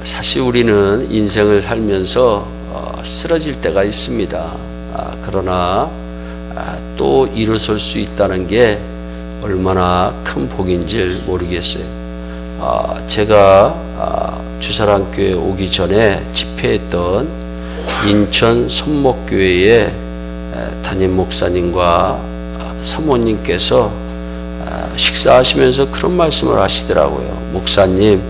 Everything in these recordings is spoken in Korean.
사실 우리는 인생을 살면서 쓰러질 때가 있습니다. 그러나 또 일어설 수 있다는 게 얼마나 큰 복인지 모르겠어요. 제가 주사랑교회 오기 전에 집회했던 인천 손목교회의 담임 목사님과 사모님께서 식사하시면서 그런 말씀을 하시더라고요. 목사님,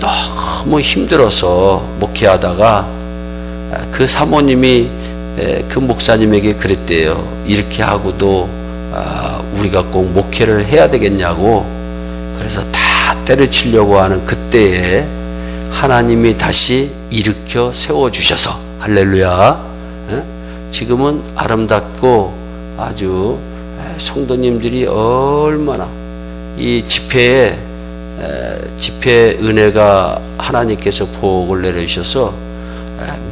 너무 힘들어서 목회하다가 그 사모님이 그 목사님에게 그랬대요. 이렇게 하고도 우리가 꼭 목회를 해야 되겠냐고. 그래서 다 때려치려고 하는 그때에 하나님이 다시 일으켜 세워주셔서, 할렐루야, 지금은 아름답고 아주 성도님들이 얼마나 이 집회 은혜가 하나님께서 복을 내려주셔서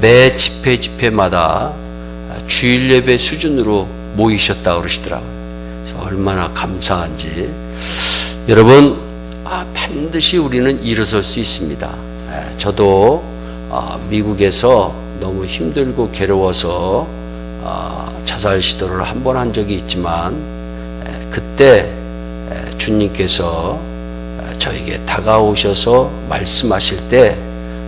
매 집회마다 주일 예배 수준으로 모이셨다고 그러시더라고요. 그래서 얼마나 감사한지. 여러분, 반드시 우리는 일어설 수 있습니다. 저도 미국에서 너무 힘들고 괴로워서 자살 시도를 한 번 한 적이 있지만, 그때 주님께서 저에게 다가오셔서 말씀하실 때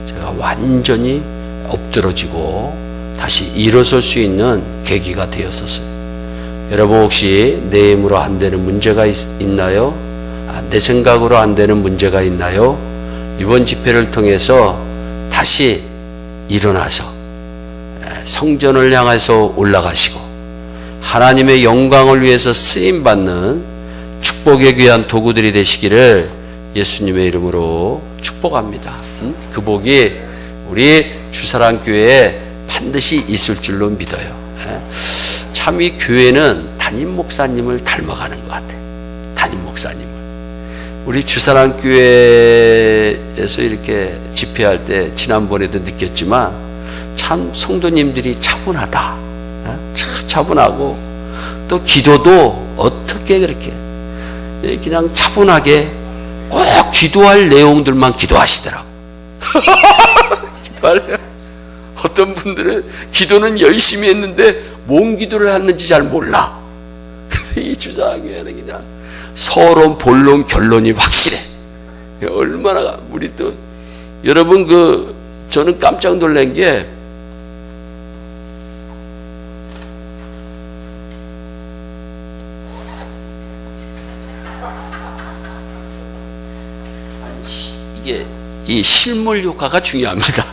제가 완전히 엎드러지고 다시 일어설 수 있는 계기가 되었었어요. 여러분, 혹시 내 힘으로 안 되는 문제가 있나요? 내 생각으로 안 되는 문제가 있나요? 이번 집회를 통해서 다시 일어나서 성전을 향해서 올라가시고 하나님의 영광을 위해서 쓰임받는 축복의 귀한 도구들이 되시기를 예수님의 이름으로 축복합니다. 그 복이 우리 주사랑교회에 반드시 있을 줄로 믿어요. 참 이 교회는 담임 목사님을 닮아가는 것 같아요. 담임 목사님을. 우리 주사랑교회에서 이렇게 집회할 때 지난번에도 느꼈지만 참 성도님들이 차분하다. 참 차분하고 또 기도도 어떻게 그렇게 그냥 차분하게 꼭 기도할 내용들만 기도하시더라고. 기도할래요? 어떤 분들은 기도는 열심히 했는데 뭔 기도를 했는지 잘 몰라. 이 주사랑교회는 그냥 서론, 본론, 결론이 확실해. 얼마나 우리 또 여러분 저는 깜짝 놀란 게 이게 이 실물 효과가 중요합니다.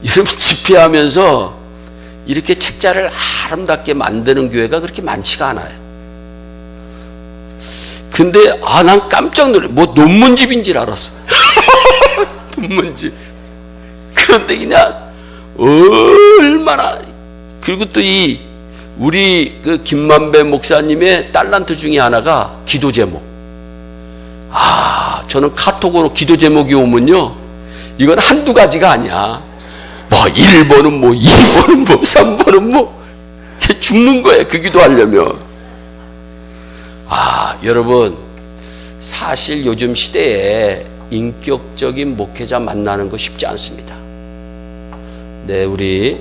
여러분 집회하면서 이렇게 책자를 아름답게 만드는 교회가 그렇게 많지가 않아요. 근데 난 깜짝 놀래. 뭐 논문집인 줄 알았어. 논문집. 그런데 그냥 얼마나. 그리고 또 우리 김만배 목사님의 달란트 중에 하나가 기도 제목. 저는 카톡으로 기도 제목이 오면요, 이건 한두 가지가 아니야. 뭐 1번은 뭐 2번은 뭐 3번은 뭐 죽는 거예요. 그 기도하려면. 여러분, 사실 요즘 시대에 인격적인 목회자 만나는 거 쉽지 않습니다. 네, 우리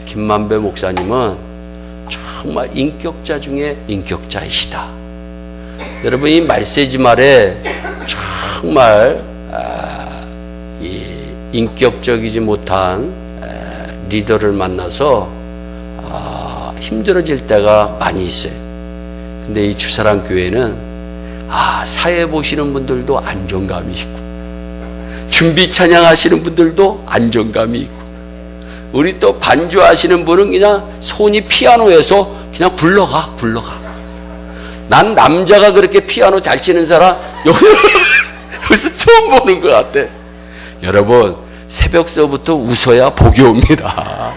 김만배 목사님은 정말 인격자 중에 인격자이시다. 여러분, 이 메시지 말에 정말 이 인격적이지 못한 리더를 만나서 힘들어질 때가 많이 있어요. 근데 이 주사랑교회는 사회 보시는 분들도 안정감이 있고, 준비 찬양하시는 분들도 안정감이 있고, 우리 또 반주하시는 분은 그냥 손이 피아노에서 그냥 굴러가. 난 남자가 그렇게 피아노 잘 치는 사람 여기서 처음 보는 것 같아. 여러분, 새벽서부터 웃어야 복이 옵니다.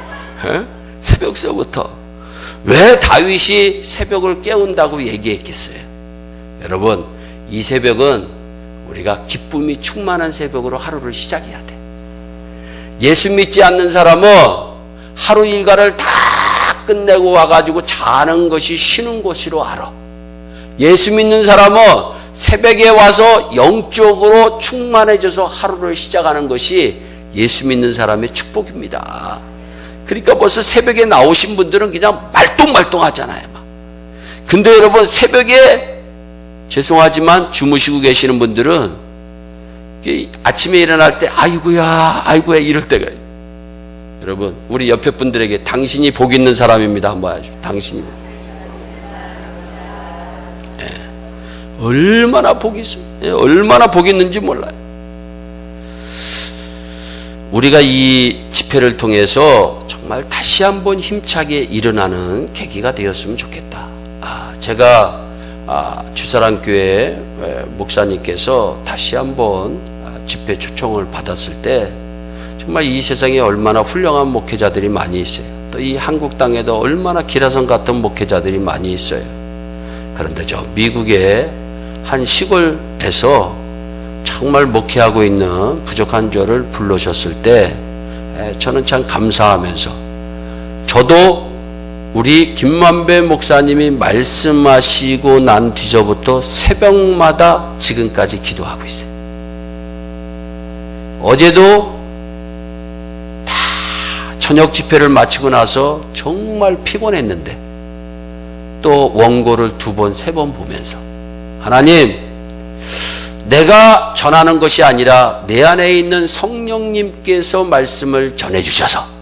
새벽서부터. 왜 다윗이 새벽을 깨운다고 얘기했겠어요? 여러분, 이 새벽은 우리가 기쁨이 충만한 새벽으로 하루를 시작해야 돼. 예수 믿지 않는 사람은 하루 일과를 다 끝내고 와가지고 자는 것이 쉬는 것으로 알아. 예수 믿는 사람은 새벽에 와서 영적으로 충만해져서 하루를 시작하는 것이 예수 믿는 사람의 축복입니다. 그러니까 벌써 새벽에 나오신 분들은 그냥 말똥말똥하잖아요. 근데 여러분, 새벽에 죄송하지만 주무시고 계시는 분들은 아침에 일어날 때 아이고야 이럴 때가 있어요. 여러분, 우리 옆에 분들에게 당신이 복 있는 사람입니다 한번 하죠. 당신이 얼마나 복이 있어요. 얼마나 복이 있는지 몰라요. 우리가 이 집회를 통해서 정말 다시 한번 힘차게 일어나는 계기가 되었으면 좋겠다. 제가 주사랑교회 목사님께서 다시 한번 집회 초청을 받았을 때 정말 이 세상에 얼마나 훌륭한 목회자들이 많이 있어요. 또 이 한국 땅에도 얼마나 기라성 같은 목회자들이 많이 있어요. 그런데 저 미국의 한 시골에서 정말 목회하고 있는 부족한 저를 불러셨을 때 저는 참 감사하면서, 저도 우리 김만배 목사님이 말씀하시고 난 뒤서부터 새벽마다 지금까지 기도하고 있어요. 어제도 다 저녁 집회를 마치고 나서 정말 피곤했는데 또 원고를 2번, 3번 보면서, 하나님, 내가 전하는 것이 아니라 내 안에 있는 성령님께서 말씀을 전해주셔서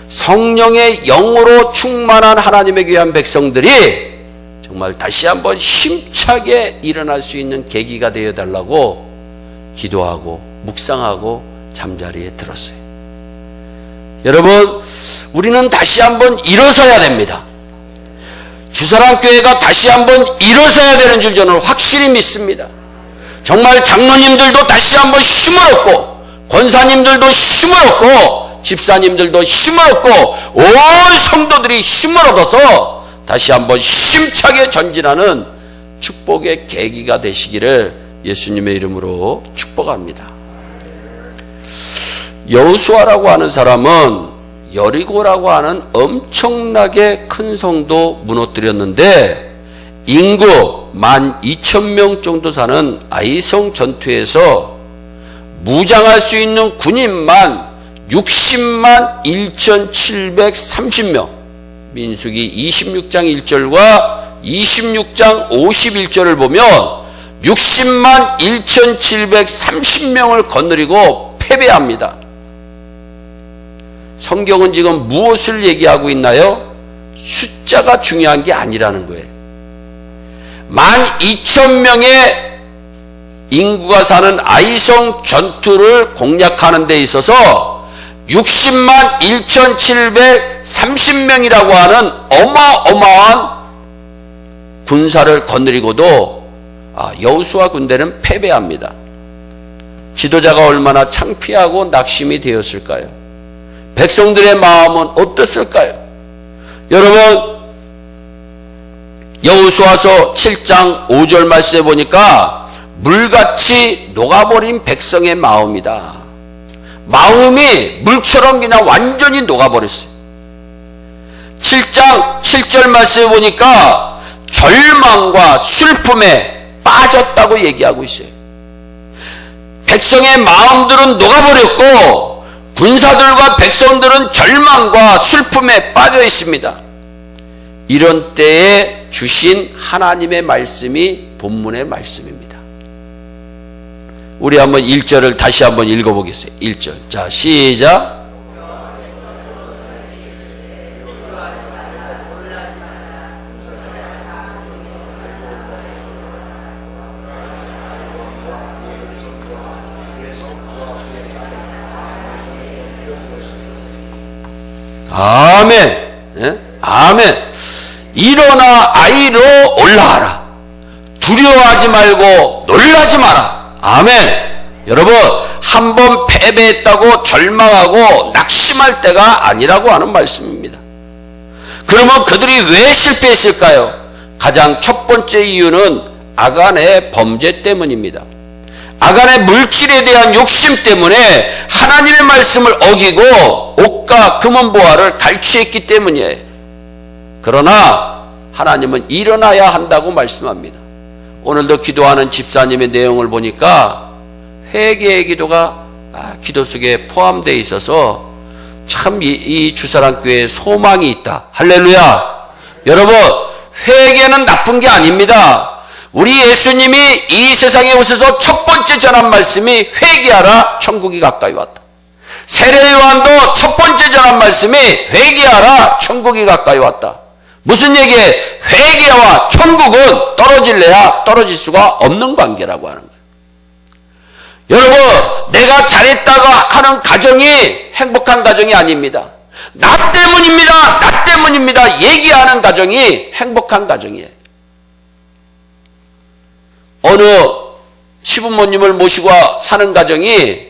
성령의 영으로 충만한 하나님의 귀한 백성들이 정말 다시 한번 힘차게 일어날 수 있는 계기가 되어달라고 기도하고 묵상하고 잠자리에 들었어요. 여러분, 우리는 다시 한번 일어서야 됩니다. 주사랑교회가 다시 한번 일어서야 되는 줄 저는 확실히 믿습니다. 정말 장로님들도 다시 한번 힘을 얻고, 권사님들도 힘을 얻고, 집사님들도 힘을 얻고, 온 성도들이 힘을 얻어서 다시 한번 힘차게 전진하는 축복의 계기가 되시기를 예수님의 이름으로 축복합니다. 여호수아라고 하는 사람은 여리고라고 하는 엄청나게 큰 성도 무너뜨렸는데, 인구 12,000명 정도 사는 아이성 전투에서 무장할 수 있는 군인만 60만 1,730명, 민수기 26장 1절과 26장 51절을 보면 60만 1,730명을 거느리고 패배합니다. 성경은 지금 무엇을 얘기하고 있나요? 숫자가 중요한 게 아니라는 거예요. 12,000명의 인구가 사는 아이성 전투를 공략하는 데 있어서 60만 1,730명이라고 하는 어마어마한 군사를 거느리고도 여호수아 군대는 패배합니다. 지도자가 얼마나 창피하고 낙심이 되었을까요? 백성들의 마음은 어땠을까요? 여러분, 여호수아서 7장 5절 말씀에 보니까 물같이 녹아버린 백성의 마음이다. 마음이 물처럼 그냥 완전히 녹아버렸어요. 7장 7절 말씀에 보니까 절망과 슬픔에 빠졌다고 얘기하고 있어요. 백성의 마음들은 녹아버렸고 군사들과 백성들은 절망과 슬픔에 빠져 있습니다. 이런 때에 주신 하나님의 말씀이 본문의 말씀입니다. 우리 한번 1절을 다시 한번 읽어보겠어요. 1절. 자, 시작. 아멘. 예? 아멘. 일어나 아이로 올라가라. 두려워하지 말고 놀라지 마라. 아멘. 여러분, 한번 패배했다고 절망하고 낙심할 때가 아니라고 하는 말씀입니다. 그러면 그들이 왜 실패했을까요? 가장 첫 번째 이유는 아간의 범죄 때문입니다. 아간의 물질에 대한 욕심 때문에 하나님의 말씀을 어기고 옷과 금은보화를 갈취했기 때문이에요. 그러나 하나님은 일어나야 한다고 말씀합니다. 오늘도 기도하는 집사님의 내용을 보니까 회개의 기도가 기도 속에 포함되어 있어서 참 이 주사랑교회에 소망이 있다. 할렐루야. 여러분, 회개는 나쁜 게 아닙니다. 우리 예수님이 이 세상에 오셔서 첫 번째 전한 말씀이 회개하라, 천국이 가까이 왔다. 세례 요한도 첫 번째 전한 말씀이 회개하라, 천국이 가까이 왔다. 무슨 얘기에? 회개와 천국은 떨어질래야 떨어질 수가 없는 관계라고 하는 거예요. 여러분, 내가 잘했다가 하는 가정이 행복한 가정이 아닙니다. 나 때문입니다. 나 때문입니다. 얘기하는 가정이 행복한 가정이에요. 어느 시부모님을 모시고 사는 가정이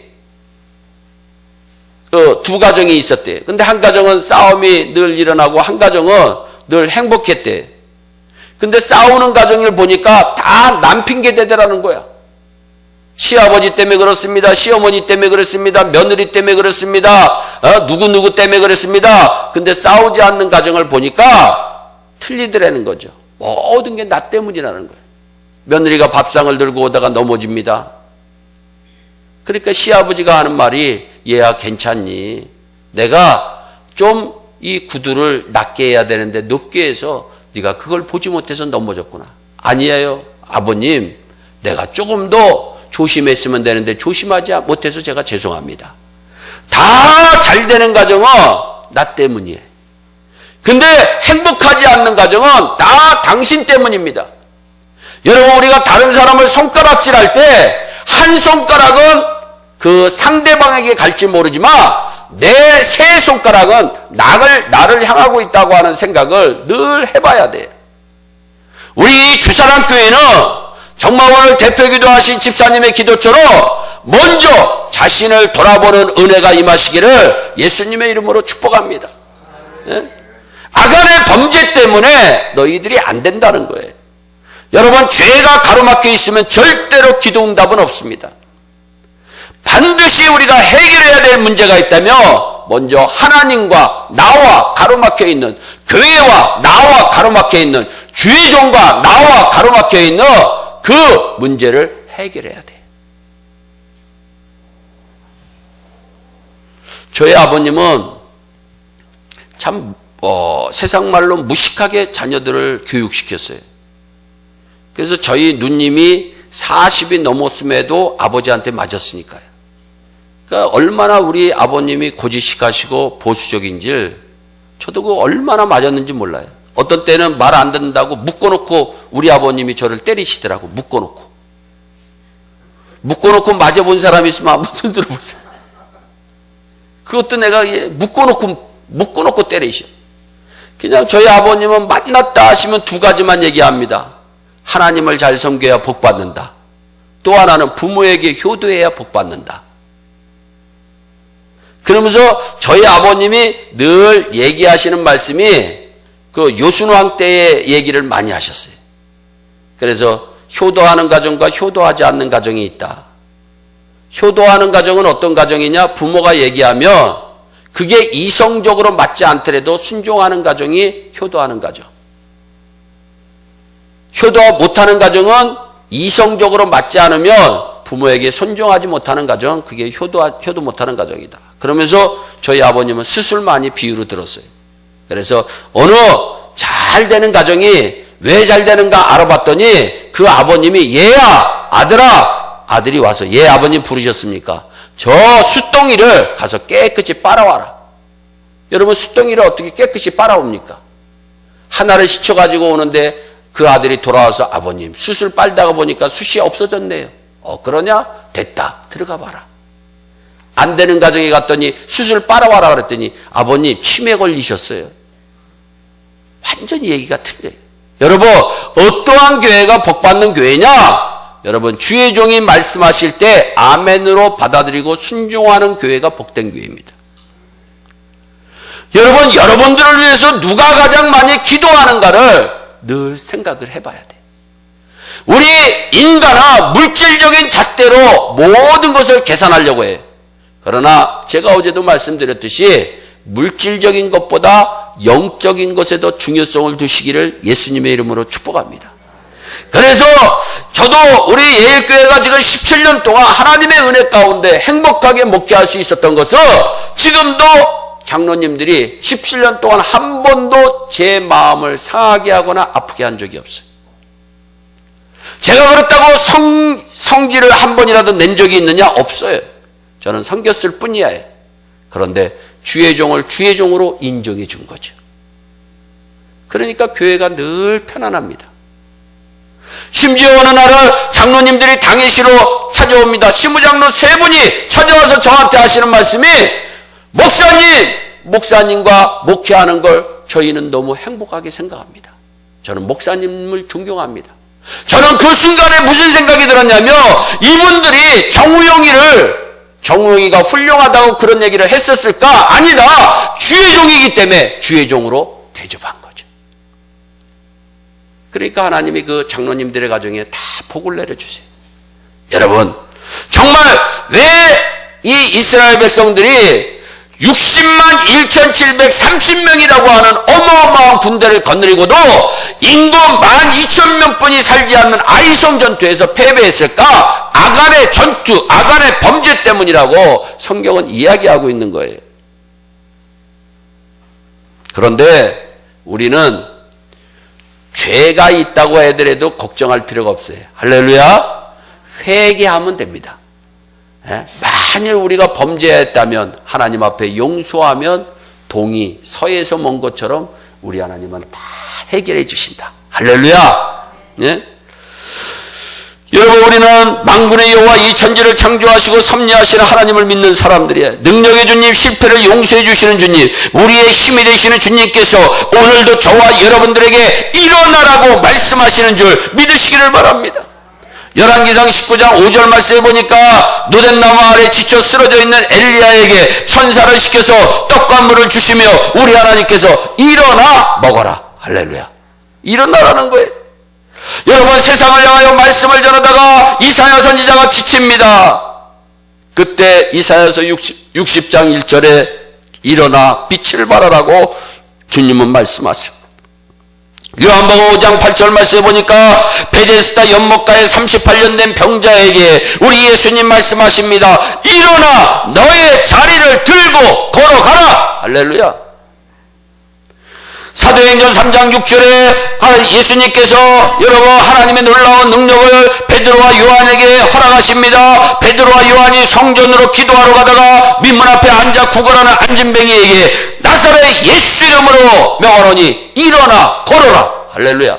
두 가정이 있었대요. 근데 한 가정은 싸움이 늘 일어나고 한 가정은 늘 행복했대요. 근데 싸우는 가정을 보니까 다 남 핑계 대더라는 거야. 시아버지 때문에 그렇습니다. 시어머니 때문에 그렇습니다. 며느리 때문에 그렇습니다. 누구누구 때문에 그렇습니다. 근데 싸우지 않는 가정을 보니까 틀리더라는 거죠. 모든 게 나 때문이라는 거예요. 며느리가 밥상을 들고 오다가 넘어집니다. 그러니까 시아버지가 하는 말이, 얘야 괜찮니? 내가 좀 이 구두를 낮게 해야 되는데 높게 해서 네가 그걸 보지 못해서 넘어졌구나. 아니에요. 아버님, 내가 조금 더 조심했으면 되는데 조심하지 못해서 제가 죄송합니다. 다 잘 되는 가정은 나 때문이에요. 근데 행복하지 않는 가정은 다 당신 때문입니다. 여러분, 우리가 다른 사람을 손가락질할 때 한 손가락은 그 상대방에게 갈지 모르지만 내 세 손가락은 나를 향하고 있다고 하는 생각을 늘 해봐야 돼요. 우리 주사랑교회는 정말 오늘 대표기도 하신 집사님의 기도처럼 먼저 자신을 돌아보는 은혜가 임하시기를 예수님의 이름으로 축복합니다. 예? 아간의 범죄 때문에 너희들이 안 된다는 거예요. 여러분, 죄가 가로막혀 있으면 절대로 기도 응답은 없습니다. 반드시 우리가 해결해야 될 문제가 있다면 먼저 하나님과 나와 가로막혀 있는, 교회와 나와 가로막혀 있는, 주의 종과 나와 가로막혀 있는 그 문제를 해결해야 돼. 저희 아버님은 참 세상 말로 무식하게 자녀들을 교육시켰어요. 그래서 저희 누님이 40이 넘었음에도 아버지한테 맞았으니까요. 그러니까 얼마나 우리 아버님이 고지식하시고 보수적인지 저도 그 얼마나 맞았는지 몰라요. 어떤 때는 말 안 듣는다고 묶어놓고 우리 아버님이 저를 때리시더라고. 묶어놓고 맞아본 사람이 있으면 한번 손 들어보세요. 그것도 내가 묶어놓고 때리셔. 그냥 저희 아버님은 만났다 하시면 두 가지만 얘기합니다. 하나님을 잘 섬겨야 복 받는다. 또 하나는 부모에게 효도해야 복 받는다. 그러면서 저희 아버님이 늘 얘기하시는 말씀이 그 요순왕 때의 얘기를 많이 하셨어요. 그래서 효도하는 가정과 효도하지 않는 가정이 있다. 효도하는 가정은 어떤 가정이냐? 부모가 얘기하면 그게 이성적으로 맞지 않더라도 순종하는 가정이 효도하는 가정. 효도 못하는 가정은 이성적으로 맞지 않으면 부모에게 순종하지 못하는 가정, 그게 효도 못하는 가정이다. 그러면서 저희 아버님은 스술 많이 비유로 들었어요. 그래서 어느 잘 되는 가정이 왜 잘 되는가 알아봤더니 그 아버님이 얘야 아들아, 아들이 와서 얘 아버님 부르셨습니까? 저 숫덩이를 가서 깨끗이 빨아와라. 여러분, 숫덩이를 어떻게 깨끗이 빨아옵니까? 하나를 씻어가지고 오는데 그 아들이 돌아와서 아버님 숯을 빨다가 보니까 숯이 없어졌네요. 그러냐? 됐다. 들어가 봐라. 안 되는 가정에 갔더니 숯을 빨아와라 그랬더니 아버님 치매 걸리셨어요. 완전히 얘기가 틀려요. 여러분, 어떠한 교회가 복받는 교회냐? 여러분, 주의 종이 말씀하실 때 아멘으로 받아들이고 순종하는 교회가 복된 교회입니다. 여러분, 여러분들을 위해서 누가 가장 많이 기도하는가를 늘 생각을 해봐야 돼. 우리 인간은 물질적인 잣대로 모든 것을 계산하려고 해요. 그러나 제가 어제도 말씀드렸듯이 물질적인 것보다 영적인 것에도 중요성을 두시기를 예수님의 이름으로 축복합니다. 그래서 저도 우리 예일교회가 지금 17년 동안 하나님의 은혜 가운데 행복하게 목회할 수 있었던 것은 지금도 장로님들이 17년 동안 한 번도 제 마음을 상하게 하거나 아프게 한 적이 없어요. 제가 그렇다고 성질을 한 번이라도 낸 적이 있느냐? 없어요. 저는 섬겼을 뿐이야. 그런데 주의 종을 주의 종으로 인정해 준 거죠. 그러니까 교회가 늘 편안합니다. 심지어 어느 날은 장로님들이 당회시로 찾아옵니다. 시무장로 3분이 찾아와서 저한테 하시는 말씀이 목사님과 목회하는 걸 저희는 너무 행복하게 생각합니다. 저는 목사님을 존경합니다. 저는 그 순간에 무슨 생각이 들었냐면 이분들이 정우영이가 훌륭하다고 그런 얘기를 했었을까? 아니다. 주의 종이기 때문에 주의 종으로 대접한 거죠. 그러니까 하나님이 그 장로님들의 가정에 다 복을 내려주세요. 여러분, 정말 왜 이 이스라엘 백성들이 60만 1,730명이라고 하는 어마어마한 군대를 거느리고도 인구 12,000명뿐이 살지 않는 아이성 전투에서 패배했을까? 아간의 전투, 아간의 범죄 때문이라고 성경은 이야기하고 있는 거예요. 그런데 우리는 죄가 있다고 하더라도 걱정할 필요가 없어요. 할렐루야. 회개하면 됩니다. 만일 우리가 범죄했다면 하나님 앞에 용서하면 동이 서에서 먼 것처럼 우리 하나님은 다 해결해 주신다. 할렐루야. 예? 여러분, 우리는 만군의 여호와 이 천지를 창조하시고 섭리하시는 하나님을 믿는 사람들이에요. 능력의 주님, 실패를 용서해 주시는 주님, 우리의 힘이 되시는 주님께서 오늘도 저와 여러분들에게 일어나라고 말씀하시는 줄 믿으시기를 바랍니다. 열왕기상 19장 5절 말씀에 보니까 누된 나무 아래 지쳐 쓰러져 있는 엘리야에게 천사를 시켜서 떡과 물을 주시며 우리 하나님께서 일어나 먹어라. 할렐루야. 일어나라는 거예요. 여러분, 세상을 향하여 말씀을 전하다가 이사야 선지자가 지칩니다. 그때 이사야서 60장 1절에 일어나 빛을 발하라고 주님은 말씀하십니다. 요한복음 5장 8절 말씀해 보니까 베데스다 연못가에 38년 된 병자에게 우리 예수님 말씀하십니다. 일어나 너의 자리를 들고 걸어가라. 할렐루야. 사도행전 3장 6절에 예수님께서 여러분 하나님의 놀라운 능력을 베드로와 요한에게 허락하십니다. 베드로와 요한이 성전으로 기도하러 가다가 민문 앞에 앉아 구걸하는 안진뱅이에게 나사렛 예수 이름으로 명하노니 일어나 걸어라. 할렐루야.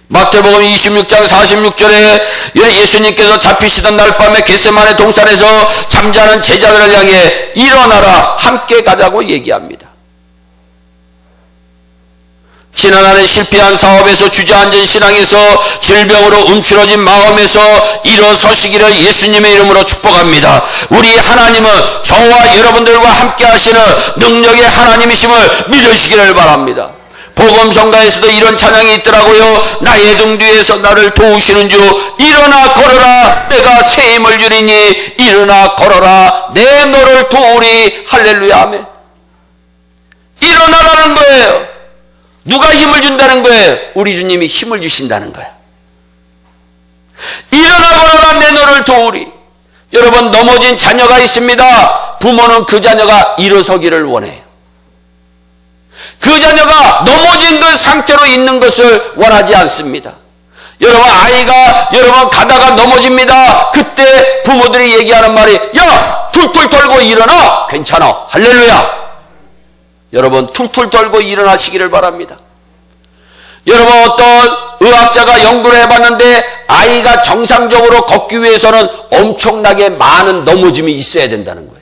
마태복음 26장 46절에 예수님께서 잡히시던 날 밤에 겟세마네 동산에서 잠자는 제자들을 향해 일어나라 함께 가자고 얘기합니다. 지난한해 실패한 사업에서 주저앉은 신앙에서 질병으로 움츠러진 마음에서 일어서시기를 예수님의 이름으로 축복합니다. 우리 하나님은 저와 여러분들과 함께 하시는 능력의 하나님이심을 믿으시기를 바랍니다. 복음성가에서도 이런 찬양이 있더라고요. 나의 등 뒤에서 나를 도우시는 주 일어나 걸어라 내가 새 힘을 주리니 일어나 걸어라 내 너를 도우리. 할렐루야. 아멘. 일어나라는 거예요. 누가 힘을 준다는 거예요? 우리 주님이 힘을 주신다는 거예요. 일어나 걸어라 내 너를 도우리. 여러분, 넘어진 자녀가 있습니다. 부모는 그 자녀가 일어서기를 원해요. 그 자녀가 넘어진 그 상태로 있는 것을 원하지 않습니다. 여러분, 아이가 여러분 가다가 넘어집니다. 그때 부모들이 얘기하는 말이 야 툴툴 털고 일어나. 괜찮아. 할렐루야. 여러분, 툴툴 털고 일어나시기를 바랍니다. 여러분, 어떤 의학자가 연구를 해봤는데 아이가 정상적으로 걷기 위해서는 엄청나게 많은 넘어짐이 있어야 된다는 거예요.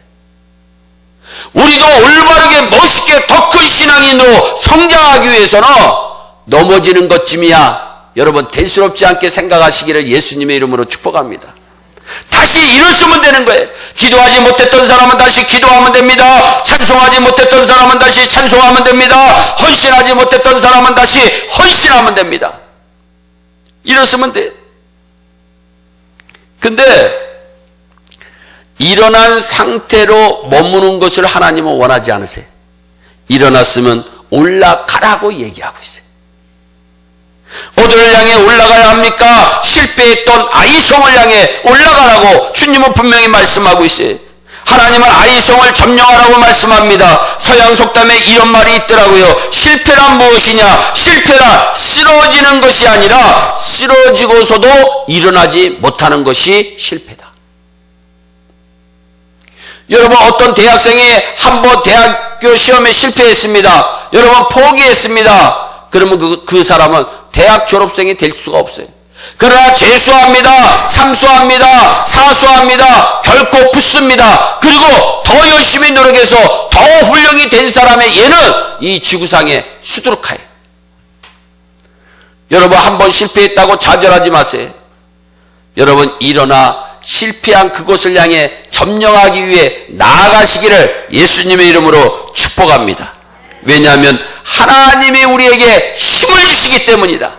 우리도 올바르게 멋있게 더 큰 신앙인으로 성장하기 위해서는 넘어지는 것쯤이야 여러분 대수롭지 않게 생각하시기를 예수님의 이름으로 축복합니다. 다시 일어서면 되는 거예요. 기도하지 못했던 사람은 다시 기도하면 됩니다. 찬송하지 못했던 사람은 다시 찬송하면 됩니다. 헌신하지 못했던 사람은 다시 헌신하면 됩니다. 일어서면 돼요. 근데 일어난 상태로 머무는 것을 하나님은 원하지 않으세요. 일어났으면 올라가라고 얘기하고 있어요. 어디를 향해 올라가야 합니까? 실패했던 아이성을 향해 올라가라고 주님은 분명히 말씀하고 있어요. 하나님은 아이성을 점령하라고 말씀합니다. 서양 속담에 이런 말이 있더라고요. 실패란 무엇이냐? 실패란 쓰러지는 것이 아니라 쓰러지고서도 일어나지 못하는 것이 실패다. 여러분, 어떤 대학생이 한번 대학교 시험에 실패했습니다. 여러분, 포기했습니다. 그러면 그 사람은 대학 졸업생이 될 수가 없어요. 그러나 재수합니다. 삼수합니다. 사수합니다. 결코 붙습니다. 그리고 더 열심히 노력해서 더 훌륭히 된 사람의 예는 이 지구상에 수두룩하여. 여러분, 한번 실패했다고 좌절하지 마세요. 여러분, 일어나 실패한 그곳을 향해 점령하기 위해 나아가시기를 예수님의 이름으로 축복합니다. 왜냐하면 하나님이 우리에게 힘을 주시기 때문이다.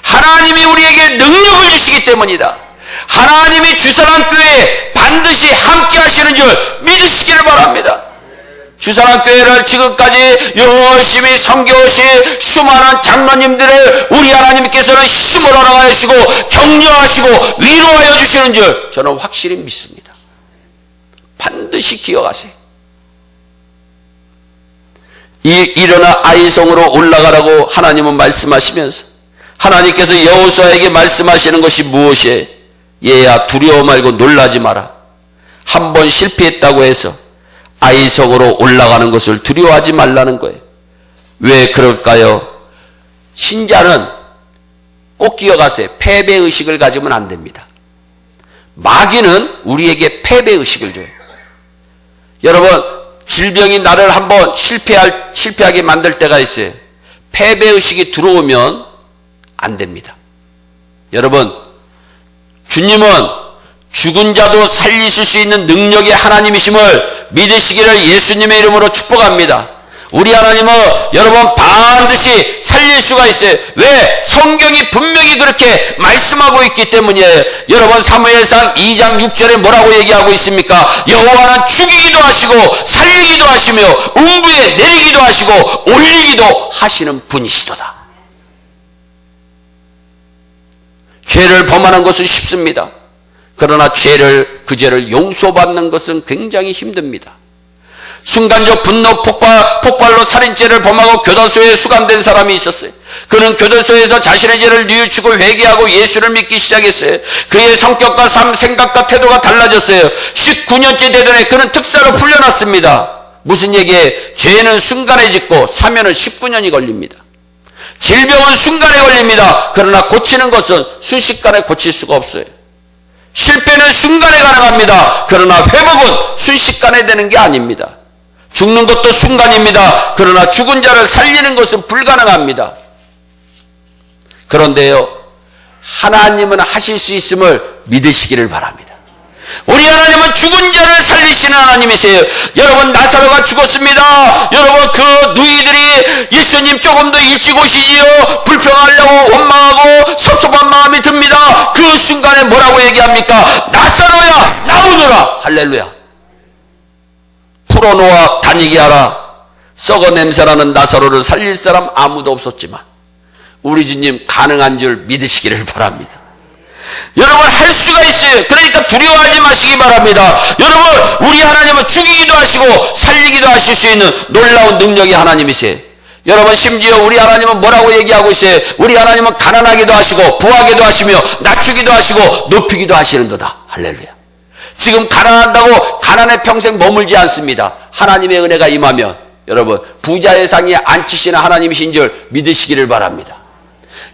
하나님이 우리에게 능력을 주시기 때문이다. 하나님이 주사랑교회에 반드시 함께 하시는 줄 믿으시기를 바랍니다. 주사랑교회를 지금까지 열심히 섬겨오신 수많은 장로님들을 우리 하나님께서는 힘을 허락하시고 격려하시고 위로하여 주시는 줄 저는 확실히 믿습니다. 반드시 기억하세요. 일어나 아이성으로 올라가라고 하나님은 말씀하시면서 하나님께서 여호수아에게 말씀하시는 것이 무엇이에요? 얘야, 두려워 말고 놀라지 마라. 한 번 실패했다고 해서 아이성으로 올라가는 것을 두려워하지 말라는 거예요. 왜 그럴까요? 신자는 꼭 기억하세요. 패배의식을 가지면 안 됩니다. 마귀는 우리에게 패배의식을 줘요. 여러분, 질병이 나를 한번 실패하게 만들 때가 있어요. 패배의식이 들어오면 안 됩니다. 여러분, 주님은 죽은 자도 살리실 수 있는 능력의 하나님이심을 믿으시기를 예수님의 이름으로 축복합니다. 우리 하나님은 여러분 반드시 살릴 수가 있어요. 왜? 성경이 분명히 그렇게 말씀하고 있기 때문이에요. 여러분, 사무엘상 2장 6절에 뭐라고 얘기하고 있습니까? 여호와는 죽이기도 하시고 살리기도 하시며 음부에 내리기도 하시고 올리기도 하시는 분이시도다. 죄를 범하는 것은 쉽습니다. 그러나 그 죄를 용서받는 것은 굉장히 힘듭니다. 순간적 분노 폭발로 살인죄를 범하고 교도소에 수감된 사람이 있었어요. 그는 교도소에서 자신의 죄를 뉘우치고 회개하고 예수를 믿기 시작했어요. 그의 성격과 삶, 생각과 태도가 달라졌어요. 19년째 되던 해 그는 특사로 풀려났습니다. 무슨 얘기에? 죄는 순간에 짓고 사면은 19년이 걸립니다. 질병은 순간에 걸립니다. 그러나 고치는 것은 순식간에 고칠 수가 없어요. 실패는 순간에 가능합니다. 그러나 회복은 순식간에 되는 게 아닙니다. 죽는 것도 순간입니다. 그러나 죽은 자를 살리는 것은 불가능합니다. 그런데요, 하나님은 하실 수 있음을 믿으시기를 바랍니다. 우리 하나님은 죽은 자를 살리시는 하나님이세요. 여러분, 나사로가 죽었습니다. 여러분, 그 누이들이 예수님 조금 더 일찍 오시지요. 불평하려고 원망하고 섭섭한 마음이 듭니다. 그 순간에 뭐라고 얘기합니까? 나사로야, 나오너라. 할렐루야. 풀어놓아 다니게 하라. 썩어 냄새나는 나사로를 살릴 사람 아무도 없었지만 우리 주님 가능한 줄 믿으시기를 바랍니다. 여러분, 할 수가 있어요. 그러니까 두려워하지 마시기 바랍니다. 여러분, 우리 하나님은 죽이기도 하시고 살리기도 하실 수 있는 놀라운 능력의 하나님이세요. 여러분, 심지어 우리 하나님은 뭐라고 얘기하고 있어요? 우리 하나님은 가난하기도 하시고 부하기도 하시며 낮추기도 하시고 높이기도 하시는도다. 할렐루야. 지금 가난한다고 가난에 평생 머물지 않습니다. 하나님의 은혜가 임하면 여러분, 부자의 상에 앉히시는 하나님이신 줄 믿으시기를 바랍니다.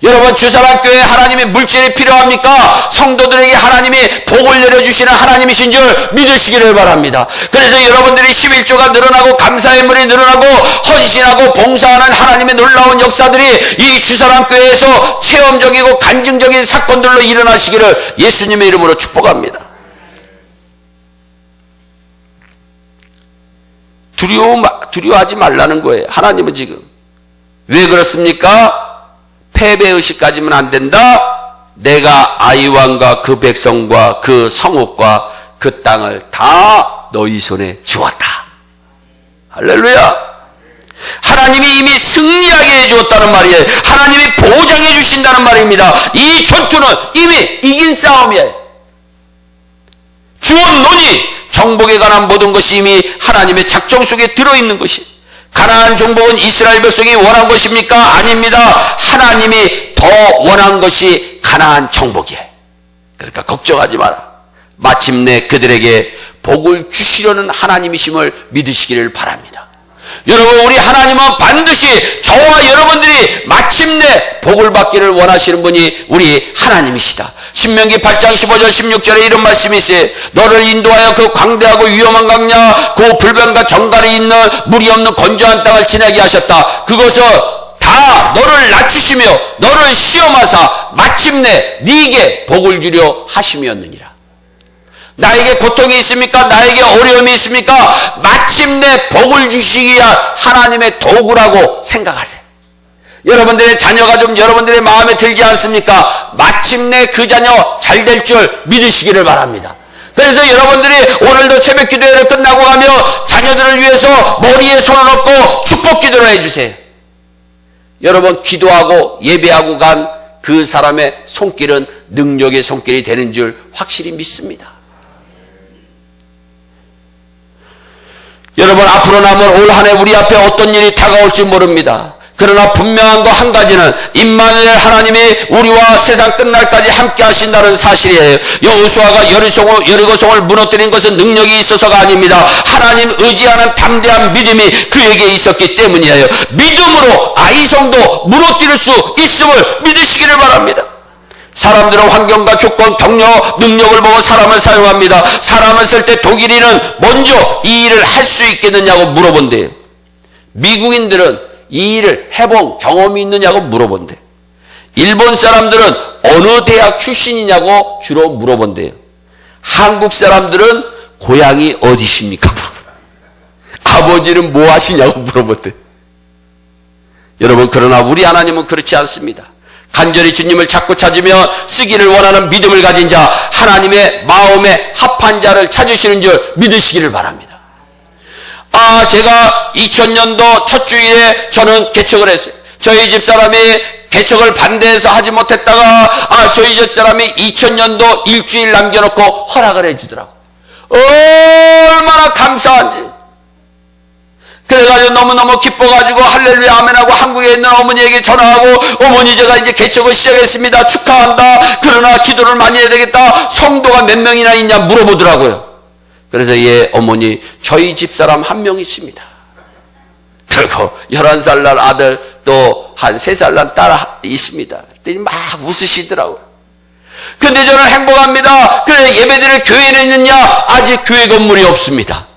여러분, 주사랑교회에 하나님의 물질이 필요합니까? 성도들에게 하나님이 복을 내려주시는 하나님이신 줄 믿으시기를 바랍니다. 그래서 여러분들이 11조가 늘어나고 감사의 물이 늘어나고 헌신하고 봉사하는 하나님의 놀라운 역사들이 이 주사랑교회에서 체험적이고 간증적인 사건들로 일어나시기를 예수님의 이름으로 축복합니다. 두려워하지 말라는 거예요. 하나님은 지금. 왜 그렇습니까? 패배의식까지는 안 된다. 내가 아이왕과 그 백성과 그 성읍과 그 땅을 다 너희 손에 주었다. 할렐루야. 하나님이 이미 승리하게 해주었다는 말이에요. 하나님이 보장해 주신다는 말입니다. 이 전투는 이미 이긴 싸움이에요. 주원 논의, 정복에 관한 모든 것이 이미 하나님의 작정 속에 들어있는 것이. 가나안 정복은 이스라엘 백성이 원한 것입니까? 아닙니다. 하나님이 더 원한 것이 가나안 정복이에요. 그러니까 걱정하지 마라. 마침내 그들에게 복을 주시려는 하나님이심을 믿으시기를 바랍니다. 여러분, 우리 하나님은 반드시 저와 여러분들이 마침내 복을 받기를 원하시는 분이 우리 하나님이시다. 신명기 8장 15절 16절에 이런 말씀이 있어요. 너를 인도하여 그 광대하고 위험한 강야, 그 불변과 정갈이 있는 물이 없는 건조한 땅을 지나게 하셨다. 그것을 다 너를 낮추시며 너를 시험하사 마침내 네게 복을 주려 하심이었느니라. 나에게 고통이 있습니까? 나에게 어려움이 있습니까? 마침내 복을 주시기 위한 하나님의 도구라고 생각하세요. 여러분들의 자녀가 좀 여러분들의 마음에 들지 않습니까? 마침내 그 자녀 잘 될 줄 믿으시기를 바랍니다. 그래서 여러분들이 오늘도 새벽 기도회를 끝나고 가며 자녀들을 위해서 머리에 손을 얹고 축복 기도를 해주세요. 여러분, 기도하고 예배하고 간 그 사람의 손길은 능력의 손길이 되는 줄 확실히 믿습니다. 여러분, 앞으로 남은 올 한 해 우리 앞에 어떤 일이 다가올지 모릅니다. 그러나 분명한 거 한 가지는 임마누엘 하나님이 우리와 세상 끝날까지 함께 하신다는 사실이에요. 여호수아가 여리고성을 무너뜨린 것은 능력이 있어서가 아닙니다. 하나님 의지하는 담대한 믿음이 그에게 있었기 때문이에요. 믿음으로 아이성도 무너뜨릴 수 있음을 믿으시기를 바랍니다. 사람들은 환경과 조건, 경력, 능력을 보고 사람을 사용합니다. 사람을 쓸 때 독일인은 먼저 이 일을 할 수 있겠느냐고 물어본대요. 미국인들은 이 일을 해본 경험이 있느냐고 물어본대요. 일본 사람들은 어느 대학 출신이냐고 주로 물어본대요. 한국 사람들은 고향이 어디십니까? 아버지는 뭐 하시냐고 물어본대요. 여러분, 그러나 우리 하나님은 그렇지 않습니다. 간절히 주님을 찾고 찾으며 쓰기를 원하는 믿음을 가진 자, 하나님의 마음에 합한 자를 찾으시는 줄 믿으시기를 바랍니다. 제가 2000년도 첫 주일에 저는 개척을 했어요. 저희 집사람이 개척을 반대해서 하지 못했다가 저희 집사람이 2000년도 일주일 남겨놓고 허락을 해주더라고. 얼마나 감사한지. 그래가지고 너무너무 기뻐가지고 할렐루야 아멘하고 한국에 있는 어머니에게 전화하고, 어머니 제가 이제 개척을 시작했습니다. 축하한다. 그러나 기도를 많이 해야 되겠다. 성도가 몇 명이나 있냐 물어보더라고요. 그래서 어머니, 저희 집사람 한 명 있습니다. 그리고 11살 날 아들, 또 한 3살 난 딸 있습니다. 그랬더니 막 웃으시더라고요. 근데 저는 행복합니다. 그래, 예배드릴 교회는 있느냐? 아직 교회 건물이 없습니다.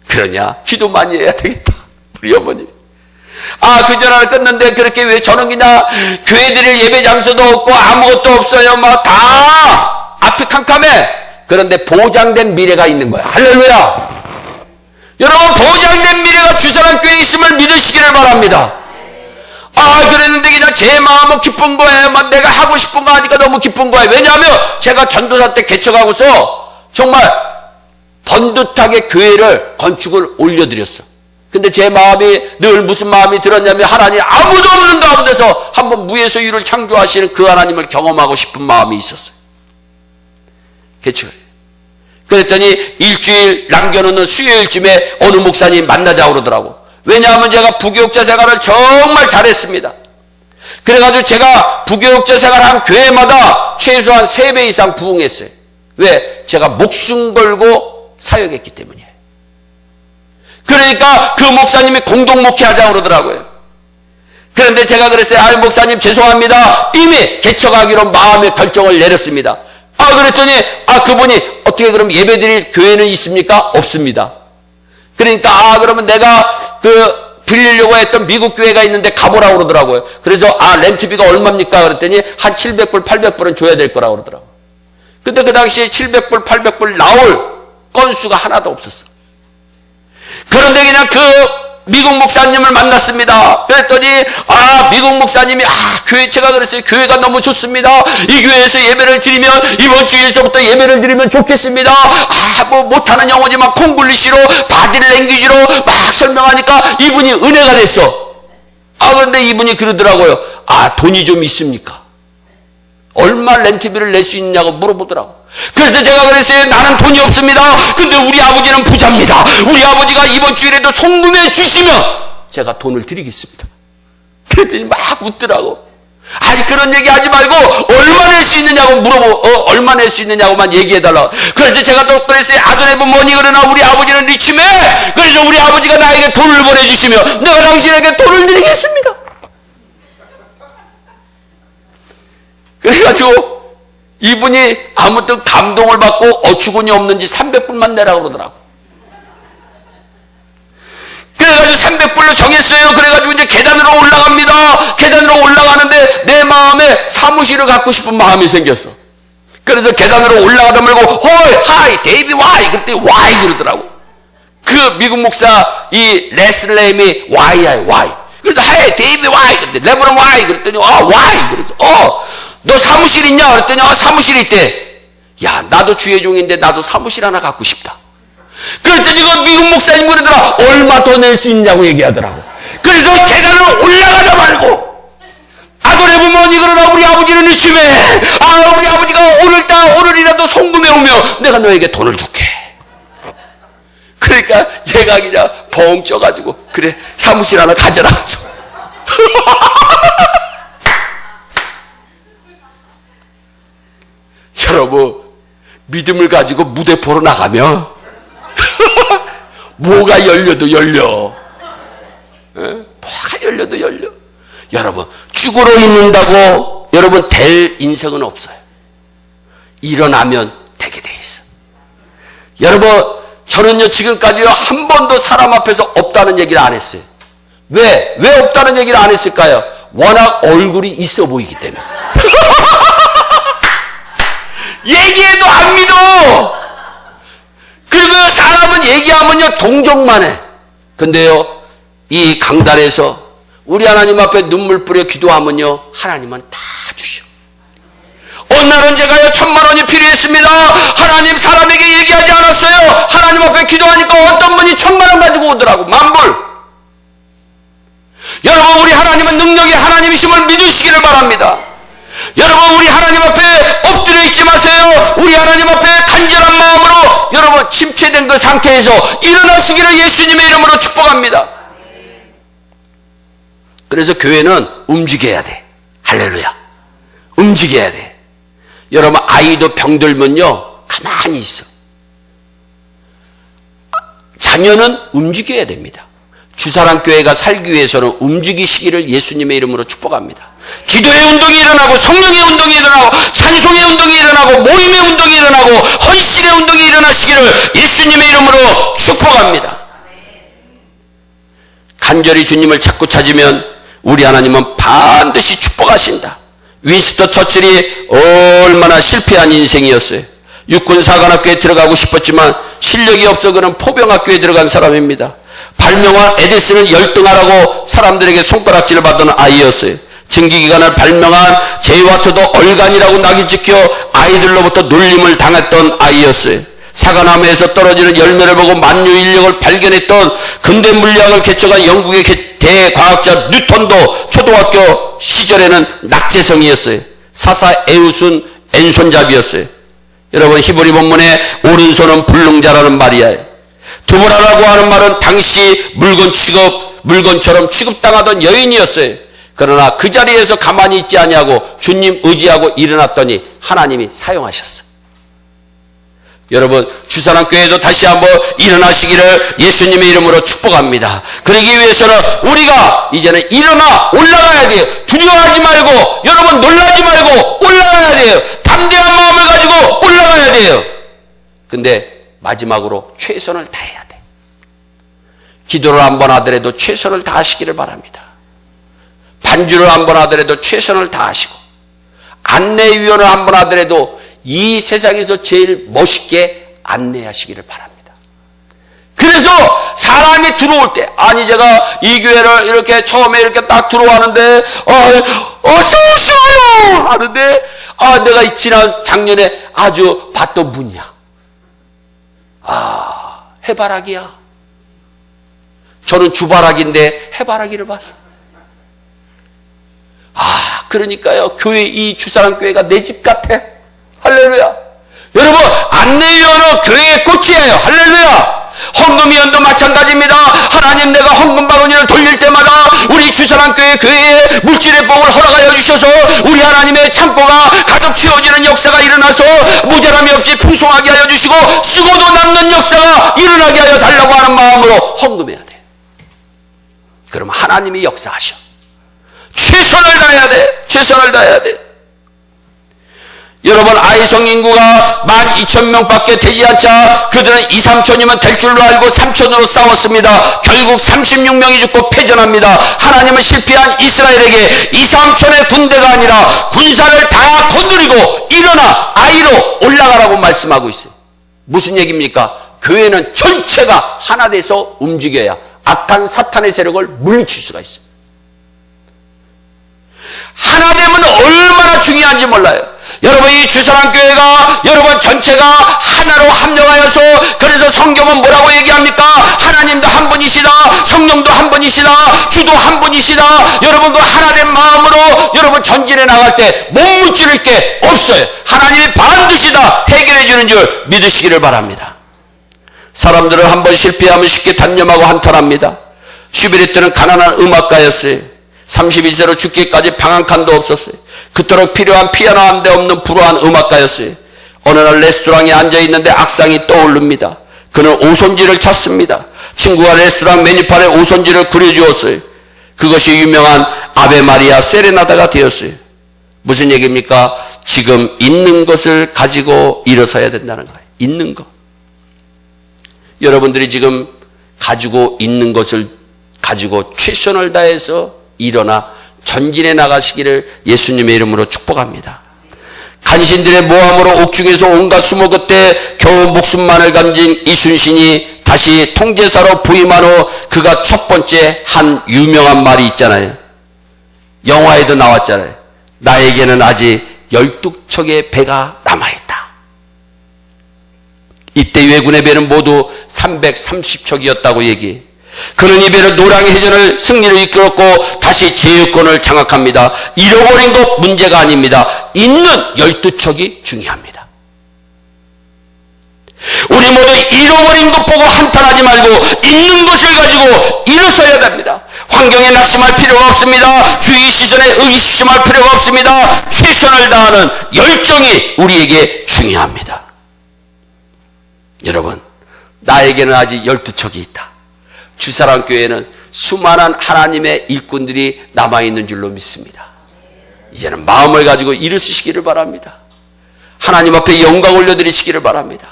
그러냐? 기도 많이 해야 되겠다. 우리 어머니. 그 전화를 끊는데 그렇게 왜 저는 그냥 교회 드릴 예배 장소도 없고 아무것도 없어요. 막 다 앞이 캄캄해. 그런데 보장된 미래가 있는 거야. 할렐루야. 여러분, 보장된 미래가 주사랑교회에 있음을 믿으시기를 바랍니다. 그랬는데 그냥 제 마음은 기쁜 거예요. 막 내가 하고 싶은 거 하니까 너무 기쁜 거예요. 왜냐하면 제가 전도사 때 개척하고서 정말 번듯하게 교회를 건축을 올려드렸어. 근데 제 마음이 늘 무슨 마음이 들었냐면, 하나님 아무도 없는 가운데서 한번 무에서유를 창조하시는 그 하나님을 경험하고 싶은 마음이 있었어요. 개척을. 그랬더니 일주일 남겨놓는 수요일쯤에 어느 목사님 만나자고 그러더라고. 왜냐하면 제가 부교육자 생활을 정말 잘했습니다. 그래가지고 제가 부교육자 생활한 교회마다 최소한 3배 이상 부흥했어요. 왜? 제가 목숨 걸고 사역했기 때문이에요. 그러니까 그 목사님이 공동 목회하자고 그러더라고요. 그런데 제가 그랬어요. 목사님 죄송합니다. 이미 개척하기로 마음의 결정을 내렸습니다. 그랬더니 그분이 어떻게 그럼 예배드릴 교회는 있습니까? 없습니다. 그러니까 그러면 내가 빌리려고 했던 미국 교회가 있는데 가보라고 그러더라고요. 그래서 렌트비가 얼마입니까? 그랬더니 한 700불 800불은 줘야 될 거라고 그러더라고요. 근데 그 당시에 700불 800불 나올 건수가 하나도 없었어. 그런데 그냥 그 미국 목사님을 만났습니다. 그랬더니 미국 목사님이 교회, 제가 그랬어요. 교회가 너무 좋습니다. 이 교회에서 예배를 드리면 이번 주일서부터 예배를 드리면 좋겠습니다. 뭐 못하는 영어지만 콩글리시로 바디랭귀지로 막 설명하니까 이분이 은혜가 됐어. 그런데 이분이 그러더라고요. 돈이 좀 있습니까? 얼마 렌트비를 낼 수 있냐고 물어보더라고. 그래서 제가 그랬어요. 나는 돈이 없습니다. 근데 우리 아버지는 부자입니다. 우리 아버지가 이번 주일에도 송금해 주시면 제가 돈을 드리겠습니다. 그랬더니 막 웃더라고. 아니, 그런 얘기 하지 말고 얼마 낼 수 있느냐고 얼마 낼 수 있느냐고만 얘기해달라고. 그래서 제가 또 그랬어요. 아도네브 뭐니 그러나 우리 아버지는 리치매. 그래서 우리 아버지가 나에게 돈을 보내주시면 내가 당신에게 돈을 드리겠습니다. 그래가지고 이분이 아무튼 감동을 받고 어처구니 없는지 300불만 내라고 그러더라고. 그래가지고 300불로 정했어요. 그래가지고 이제 계단으로 올라갑니다. 계단으로 올라가는데 내 마음에 사무실을 갖고 싶은 마음이 생겼어. 그래서 계단으로 올라가다 말고 하이 데이비 와이 그랬더니 와이 그러더라고. 그 미국 목사 이 레슬레임이 와이야 와이. 그래서 헤이 데이비 와이 그랬더니 레브론 와이 그랬더니 와이 그랬어. 너 사무실 있냐? 그랬더니 사무실 있대. 야, 나도 주의 종인데 나도 사무실 하나 갖고 싶다. 그랬더니 그 미국 목사님 그러더라. 얼마 더 낼 수 있냐고 얘기하더라고. 그래서 계단을 올라가다 말고 아도네브 뭐니 그러나 우리 아버지는 이쯤에 우리 아버지가 오늘이라도 송금해 오면 내가 너에게 돈을 줄게. 그러니까 얘가 그냥 벙 쪄가지고 그래 사무실 하나 가져라. 여러분, 믿음을 가지고 무대 보러 나가면 뭐가 열려도 열려. 뭐가 열려도 열려. 여러분, 죽으러 있는다고 여러분 될 인생은 없어요. 일어나면 되게 돼 있어. 여러분, 저는요 지금까지요 한 번도 사람 앞에서 없다는 얘기를 안 했어요. 왜 없다는 얘기를 안 했을까요? 워낙 얼굴이 있어 보이기 때문에. 얘기해도 안 믿어. 그리고 사람은 얘기하면요 동정만 해. 근데요 이 강단에서 우리 하나님 앞에 눈물 뿌려 기도하면요 하나님은 다 주셔. 어느 날은 제가요 1000만 원이 필요했습니다. 하나님 사람에게 얘기하지 않았어요. 하나님 앞에 기도하니까 어떤 분이 1000만 원 가지고 오더라고. 만불. 여러분, 우리 하나님은 능력이 하나님이심을 믿으시기를 바랍니다. 여러분, 우리 하나님 앞에 엎드려 있지 마세요. 우리 하나님 앞에 간절한 마음으로 여러분 침체된 그 상태에서 일어나시기를 예수님의 이름으로 축복합니다. 그래서 교회는 움직여야 돼. 할렐루야. 움직여야 돼. 여러분, 아이도 병들면요 가만히 있어. 자녀는 움직여야 됩니다. 주사랑교회가 살기 위해서는 움직이시기를 예수님의 이름으로 축복합니다. 기도의 운동이 일어나고 성령의 운동이 일어나고 찬송의 운동이 일어나고 모임의 운동이 일어나고 헌신의 운동이 일어나시기를 예수님의 이름으로 축복합니다. 간절히 주님을 자꾸 찾으면 우리 하나님은 반드시 축복하신다. 윈스턴 처칠이 얼마나 실패한 인생이었어요. 육군사관학교에 들어가고 싶었지만 실력이 없어 그는 포병학교에 들어간 사람입니다. 발명한 에디슨을 열등하라고 사람들에게 손가락질을 받은 아이였어요. 증기기관을 발명한 제이와트도 얼간이라고 낙이 찍혀 아이들로부터 놀림을 당했던 아이였어요. 사과나무에서 떨어지는 열매를 보고 만유 인력을 발견했던 근대 물리학을 개척한 영국의 대과학자 뉴턴도 초등학교 시절에는 낙제성이었어요. 사사 에우순 왼손잡이였어요. 여러분, 히브리 본문에 오른손은 불능자라는 말이야. 두보라라고 하는 말은 당시 물건처럼 취급당하던 여인이었어요. 그러나 그 자리에서 가만히 있지 아니하고 주님 의지하고 일어났더니 하나님이 사용하셨어. 여러분, 주사랑교회도 다시 한번 일어나시기를 예수님의 이름으로 축복합니다. 그러기 위해서는 우리가 이제는 일어나 올라가야 돼요. 두려워하지 말고, 여러분 놀라지 말고 올라가야 돼요. 담대한 마음을 가지고 올라가야 돼요. 근데 마지막으로 최선을 다해야 돼. 기도를 한 번 하더라도 최선을 다하시기를 바랍니다. 반주를 한 번 하더라도 최선을 다하시고, 안내위원을 한 번 하더라도 이 세상에서 제일 멋있게 안내하시기를 바랍니다. 그래서 사람이 들어올 때, 아니 제가 이 교회를 이렇게 처음에 이렇게 딱 들어왔는데 어서 오셔요 하는데 내가 지난 작년에 아주 봤던 분이야. 해바라기야. 저는 주바라기인데 해바라기를 봤어. 그러니까요, 교회, 이 주사랑 교회가 내 집 같아. 할렐루야. 여러분, 안내위원은 교회의 꽃이에요. 할렐루야. 헌금위원도 마찬가지입니다. 하나님, 내가 헌금 바구니를 돌릴 때마다 우리 주사랑 교회에 물질의 복을 허락하여 주셔서 우리 하나님의 창고가 가득 채워지는 역사가 일어나서 모자람이 없이 풍성하게 하여 주시고 쓰고도 남는 역사가 일어나게 하여 달라고 하는 마음으로 헌금해야 돼. 그럼 하나님이 역사하셔. 최선을 다해야 돼. 최선을 다해야 돼. 여러분, 아이성 인구가 12,000명밖에 되지 않자 그들은 2, 3천이면 될 줄로 알고 3천으로 싸웠습니다. 결국 36명이 죽고 패전합니다. 하나님은 실패한 이스라엘에게 2, 3천의 군대가 아니라 군사를 다 거느리고 일어나 아이로 올라가라고 말씀하고 있어요. 무슨 얘기입니까? 교회는 전체가 하나 돼서 움직여야 악한 사탄의 세력을 물리칠 수가 있어요. 하나됨은 얼마나 중요한지 몰라요. 여러분, 이 주사랑교회가 여러분 전체가 하나로 합력하여서, 그래서 성경은 뭐라고 얘기합니까? 하나님도 한 분이시다, 성령도 한 분이시다, 주도 한 분이시다. 여러분, 그 하나된 마음으로 여러분 전진해 나갈 때 못 무찌를 게 없어요. 하나님이 반드시 다 해결해 주는 줄 믿으시기를 바랍니다. 사람들은 한번 실패하면 쉽게 단념하고 한탄합니다. 슈베르 때는 가난한 음악가였어요. 31세로 죽기까지 방 한 칸도 없었어요. 그토록 필요한 피아노 한 대 없는 불우한 음악가였어요. 어느 날 레스토랑에 앉아있는데 악상이 떠오릅니다. 그는 오손지를 찾습니다. 친구가 레스토랑 메뉴판에 오손지를 그려주었어요. 그것이 유명한 아베 마리아 세레나다가 되었어요. 무슨 얘기입니까? 지금 있는 것을 가지고 일어서야 된다는 거예요. 있는 것. 여러분들이 지금 가지고 있는 것을 가지고 최선을 다해서 일어나 전진해 나가시기를 예수님의 이름으로 축복합니다. 간신들의 모함으로 옥중에서 온갖 수모 끝에 겨우 목숨만을 건진 이순신이 다시 통제사로 부임한 후 그가 첫 번째 한 유명한 말이 있잖아요. 영화에도 나왔잖아요. 나에게는 아직 12척의 배가 남아있다. 이때 왜군의 배는 모두 330척이었다고 얘기해. 그는 이 배를 노량의 해전을 승리로 이끌었고 다시 제휴권을 장악합니다. 잃어버린 것 문제가 아닙니다. 있는 12척이 중요합니다. 우리 모두 잃어버린 것 보고 한탄하지 말고 있는 것을 가지고 일어서야 됩니다. 환경에 낙심할 필요가 없습니다. 주위 시선에 의기소침할 필요가 없습니다. 최선을 다하는 열정이 우리에게 중요합니다. 여러분, 나에게는 아직 12척이 있다. 주사랑교회는 수많은 하나님의 일꾼들이 남아있는 줄로 믿습니다. 이제는 마음을 가지고 일으키시기를 바랍니다. 하나님 앞에 영광 올려드리시기를 바랍니다.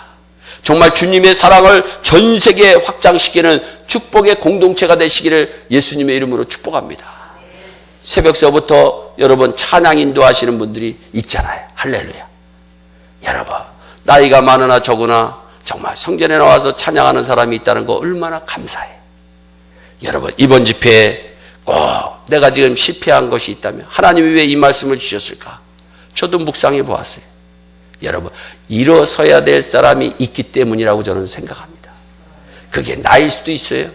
정말 주님의 사랑을 전 세계에 확장시키는 축복의 공동체가 되시기를 예수님의 이름으로 축복합니다. 새벽서부터 여러분 찬양 인도하시는 분들이 있잖아요. 할렐루야. 여러분, 나이가 많으나 적으나 정말 성전에 나와서 찬양하는 사람이 있다는 거 얼마나 감사해. 여러분, 이번 집회에 꼭 내가 지금 실패한 것이 있다면 하나님이 왜 이 말씀을 주셨을까? 저도 묵상해 보았어요. 여러분, 일어서야 될 사람이 있기 때문이라고 저는 생각합니다. 그게 나일 수도 있어요.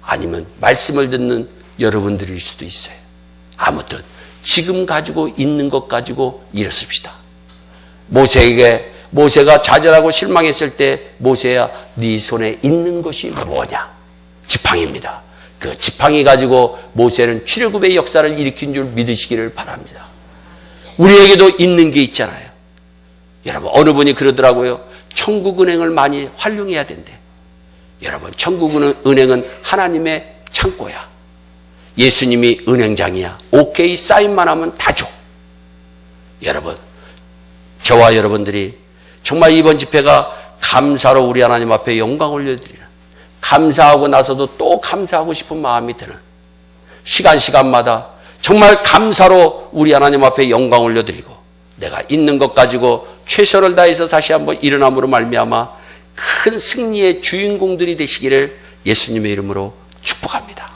아니면 말씀을 듣는 여러분들일 수도 있어요. 아무튼 지금 가지고 있는 것 가지고 일어섭시다. 모세가 좌절하고 실망했을 때 모세야, 네 손에 있는 것이 뭐냐? 지팡이입니다. 그 지팡이 가지고 모세는 출애굽의 역사를 일으킨 줄 믿으시기를 바랍니다. 우리에게도 있는 게 있잖아요. 여러분, 어느 분이 그러더라고요. 천국은행을 많이 활용해야 된대. 여러분, 천국은행은 하나님의 창고야. 예수님이 은행장이야. 오케이 사인만 하면 다 줘. 여러분, 저와 여러분들이 정말 이번 집회가 감사로 우리 하나님 앞에 영광 올려드리는, 감사하고 나서도 또 감사하고 싶은 마음이 드는, 시간마다 정말 감사로 우리 하나님 앞에 영광 올려드리고 내가 있는 것 가지고 최선을 다해서 다시 한번 일어남으로 말미암아 큰 승리의 주인공들이 되시기를 예수님의 이름으로 축복합니다.